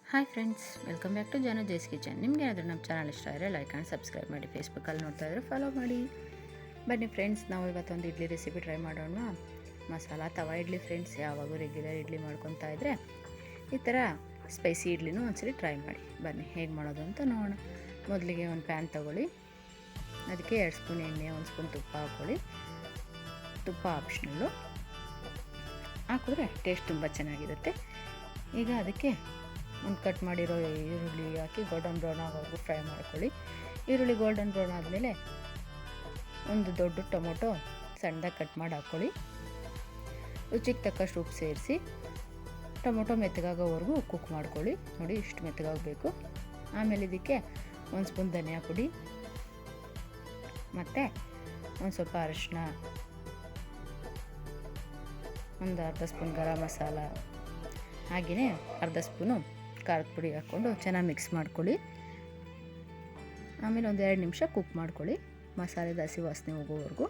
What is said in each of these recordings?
Hi friends, welcome back to Janu Jai's kitchen. ನಿಮಗೆ ಏನಾದರೂ ನಮ್ಮ ಚಾನಲ್ ಇಷ್ಟ ಆದರೆ ಲೈಕ್ ಆ್ಯಂಡ್ ಸಬ್ಸ್ಕ್ರೈಬ್ ಮಾಡಿ. ಫೇಸ್ಬುಕ್ಕಲ್ಲಿ ನೋಡ್ತಾ ಇದ್ದರೆ ಫಾಲೋ ಮಾಡಿ. ಬನ್ನಿ ಫ್ರೆಂಡ್ಸ್, ನಾವು ಇವತ್ತೊಂದು ಇಡ್ಲಿ ರೆಸಿಪಿ ಟ್ರೈ ಮಾಡೋಣ. ಮಸಾಲ ತವಾ ಇಡ್ಲಿ ಫ್ರೆಂಡ್ಸ್. ಯಾವಾಗೂ ರೆಗ್ಯುಲರ್ ಇಡ್ಲಿ ಮಾಡ್ಕೊತಾ ಇದ್ದರೆ ಈ ಥರ ಸ್ಪೈಸಿ ಇಡ್ಲಿನೂ ಒಂದ್ಸರಿ ಟ್ರೈ ಮಾಡಿ. ಬನ್ನಿ ಹೇಗೆ ಮಾಡೋದು ಅಂತ ನೋಡೋಣ. ಮೊದಲಿಗೆ ಒಂದು ಪ್ಯಾನ್ ತೊಗೊಳ್ಳಿ. ಅದಕ್ಕೆ 2 ಸ್ಪೂನ್ ಎಣ್ಣೆ, 1 ಸ್ಪೂನ್ ತುಪ್ಪ ಹಾಕ್ಕೊಳ್ಳಿ. ತುಪ್ಪ ಆಪ್ಷನಲ್ಲು, ಹಾಕಿದ್ರೆ ಟೇಸ್ಟ್ ತುಂಬ ಚೆನ್ನಾಗಿರುತ್ತೆ. ಈಗ ಅದಕ್ಕೆ ಒಂದು ಕಟ್ ಮಾಡಿರೋ ಈರುಳ್ಳಿ ಹಾಕಿ ಗೋಲ್ಡನ್ ಬ್ರೌನ್ ಆಗೋವರೆಗೂ ಫ್ರೈ ಮಾಡ್ಕೊಳ್ಳಿ. ಈರುಳ್ಳಿ ಗೋಲ್ಡನ್ ಬ್ರೌನ್ ಆದಮೇಲೆ ಒಂದು ದೊಡ್ಡ ಟೊಮೊಟೊ ಸಣ್ಣದಾಗಿ ಕಟ್ ಮಾಡಿ ಹಾಕ್ಕೊಳ್ಳಿ. ರುಚಿಗೆ ತಕ್ಕಷ್ಟು ಉಪ್ಪು ಸೇರಿಸಿ ಟೊಮೊಟೊ ಮೆತ್ತಗಾಗೋವರೆಗೂ ಕುಕ್ ಮಾಡ್ಕೊಳ್ಳಿ. ನೋಡಿ, ಇಷ್ಟು ಮೆತ್ತಗಾಗಬೇಕು. ಆಮೇಲೆ ಇದಕ್ಕೆ 1 ಸ್ಪೂನ್ ಧನಿಯಾ ಪುಡಿ ಮತ್ತು ಒಂದು ಸ್ವಲ್ಪ ಅರಿಶಿನ, ಒಂದು ಅರ್ಧ ಸ್ಪೂನ್ ಗರಂ ಮಸಾಲ, ಹಾಗೆಯೇ ಅರ್ಧ ಸ್ಪೂನು ಖಾರದ ಪುಡಿ ಹಾಕ್ಕೊಂಡು ಚೆನ್ನಾಗಿ ಮಿಕ್ಸ್ ಮಾಡ್ಕೊಳ್ಳಿ. ಆಮೇಲೆ ಒಂದು 2 ನಿಮಿಷ ಕುಕ್ ಮಾಡ್ಕೊಳ್ಳಿ, ಮಸಾಲೆದ ಹಸಿ ವಾಸನೆ ಹೋಗೋವರೆಗೂ.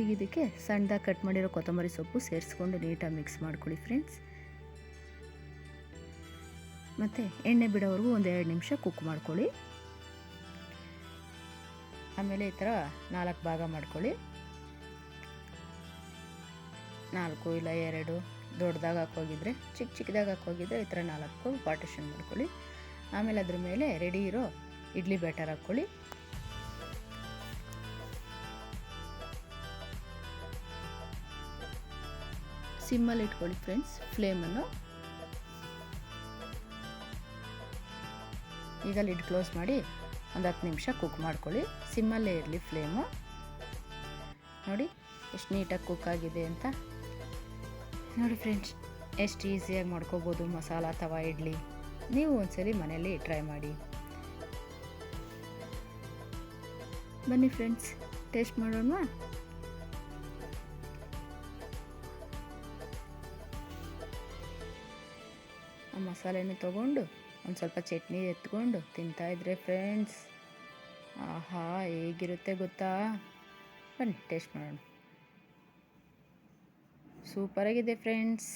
ಈಗ ಇದಕ್ಕೆ ಸಣ್ಣದಾಗಿ ಕಟ್ ಮಾಡಿರೋ ಕೊತ್ತಂಬರಿ ಸೊಪ್ಪು ಸೇರಿಸ್ಕೊಂಡು ನೀಟಾಗಿ ಮಿಕ್ಸ್ ಮಾಡ್ಕೊಳ್ಳಿ ಫ್ರೆಂಡ್ಸ್. ಮತ್ತು ಎಣ್ಣೆ ಬಿಡೋವರೆಗೂ ಒಂದು 2 ನಿಮಿಷ ಕುಕ್ ಮಾಡ್ಕೊಳ್ಳಿ. ಆಮೇಲೆ ಈ ಥರ 4 ಭಾಗ ಮಾಡ್ಕೊಳ್ಳಿ. 4 ಇಲ್ಲ 2 ದೊಡ್ಡದಾಗಿ ಹಾಕೋಗಿದ್ರೆ, ಚಿಕ್ಕದಾಗಿ ಹಾಕೋಗಿದ್ರೆ ಈ ಥರ 4 ಪಾರ್ಟಿಷನ್ ಮಾಡ್ಕೊಳ್ಳಿ. ಆಮೇಲೆ ಅದ್ರ ಮೇಲೆ ರೆಡಿ ಇರೋ ಇಡ್ಲಿ ಬ್ಯಾಟರ್ ಹಾಕ್ಕೊಳ್ಳಿ. ಸಿಮ್ಮಲ್ಲಿ ಇಟ್ಕೊಳ್ಳಿ ಫ್ರೆಂಡ್ಸ್ ಫ್ಲೇಮನ್ನು. ಈಗ ಲಿಡ್ ಕ್ಲೋಸ್ ಮಾಡಿ ಒಂದು 10 ನಿಮಿಷ ಕುಕ್ ಮಾಡ್ಕೊಳ್ಳಿ. ಸಿಮ್ಮಲ್ಲೇ ಇರಲಿ ಫ್ಲೇಮು. ನೋಡಿ ಎಷ್ಟು ನೀಟಾಗಿ ಕುಕ್ ಆಗಿದೆ ಅಂತ. ನೋಡಿ ಫ್ರೆಂಡ್ಸ್, ಎಷ್ಟು ಈಸಿಯಾಗಿ ಮಾಡ್ಕೋಬೋದು ಮಸಾಲ ತವಾ ಇಡ್ಲಿ. ನೀವು ಒಂದ್ಸಲಿ ಮನೆಯಲ್ಲಿ ಟ್ರೈ ಮಾಡಿ. ಬನ್ನಿ ಫ್ರೆಂಡ್ಸ್, ಟೇಸ್ಟ್ ಮಾಡೋಣ. ಆ ಮಸಾಲೆನೂ ತೊಗೊಂಡು ಒಂದು ಸ್ವಲ್ಪ ಚಟ್ನಿ ಎತ್ಕೊಂಡು ತಿಂತಾಯಿದ್ರೆ ಫ್ರೆಂಡ್ಸ್, ಆಹಾ ಹೇಗಿರುತ್ತೆ ಗೊತ್ತಾ. ಬನ್ನಿ ಟೇಸ್ಟ್ ಮಾಡೋಣ. ಸೂಪರಾಗಿದೆ ಫ್ರೆಂಡ್ಸ್.